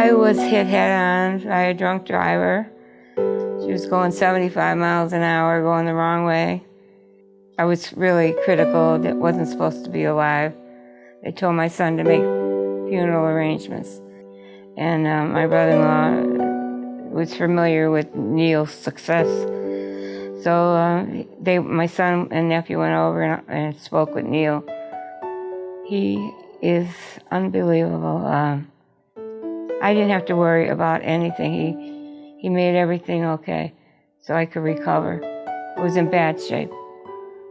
I was hit head-on by a drunk driver. She was going 75 miles an hour, going the wrong way. I was really critical that wasn't supposed to be alive. They told my son to make funeral arrangements. And my brother-in-law was familiar with Neil's success. So my son and nephew went over and spoke with Neil. He is unbelievable. I didn't have to worry about anything. He made everything okay so I could recover. I was in bad shape.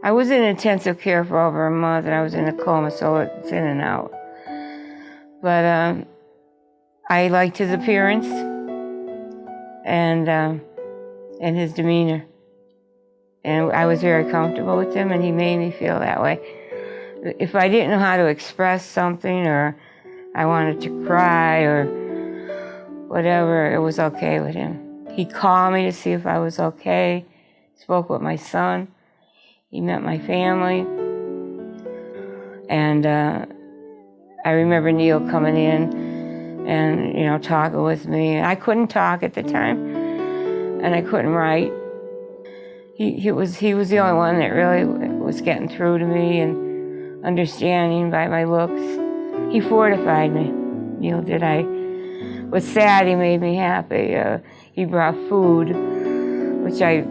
I was in intensive care for over a month, and I was in a coma, so it's in and out. But I liked his appearance and his demeanor. And I was very comfortable with him, and he made me feel that way. If I didn't know how to express something, or I wanted to cry, or whatever, it was okay with him. He called me to see if I was okay, spoke with my son. He met my family. And I remember Neil coming in and, talking with me. I couldn't talk at the time, and I couldn't write. He was the only one that really was getting through to me and understanding by my looks. He fortified me. Neil did. I was sad. He made me happy. He brought food, which I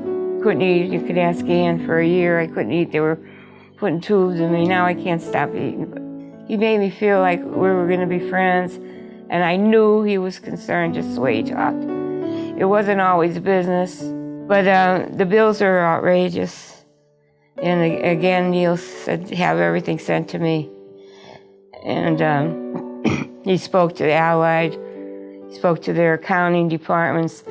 couldn't eat. You could ask Ann for a year. I couldn't eat. They were putting tubes in me. Now I can't stop eating. But he made me feel like we were going to be friends, and I knew he was concerned just the way he talked. It wasn't always business, but the bills are outrageous. And again, Neil said, have everything sent to me. And he spoke to the Allied, spoke to their accounting departments,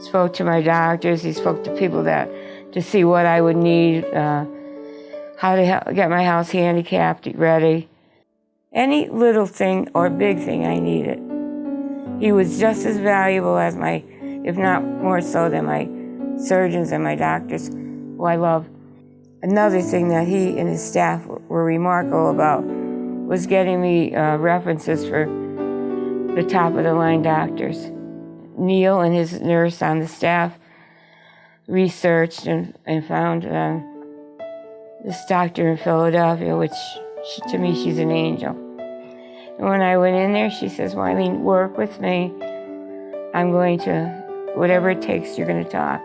spoke to my doctors, he spoke to people to see what I would need, how to get my house handicapped ready. Any little thing or big thing I needed. He was just as valuable as if not more so than my surgeons and my doctors, who I love. Another thing that he and his staff were remarkable about was getting me references for the top-of-the-line doctors. Neil and his nurse on the staff researched and found this doctor in Philadelphia, which to me, she's an angel. And when I went in there, she says, Marlene, work with me. I'm going to, whatever it takes, you're going to talk.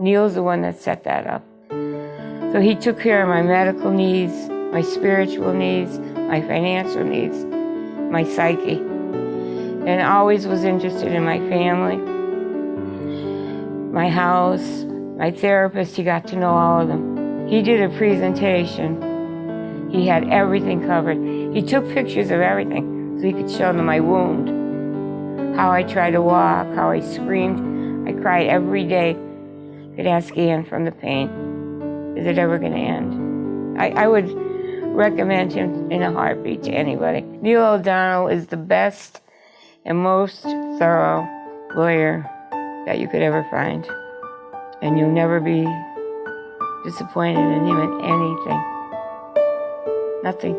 Neil's the one that set that up. So he took care of my medical needs, my spiritual needs, my financial needs, my psyche, and always was interested in my family, my house, my therapist. He got to know all of them. He did a presentation. He had everything covered. He took pictures of everything so he could show them my wound, how I tried to walk, how I screamed. I cried every day. Could ask Ann from the pain. Is it ever going to end? I would recommend him in a heartbeat to anybody. Neil O'Donnell is the best and most thorough lawyer that you could ever find. And you'll never be disappointed in him in anything. Nothing.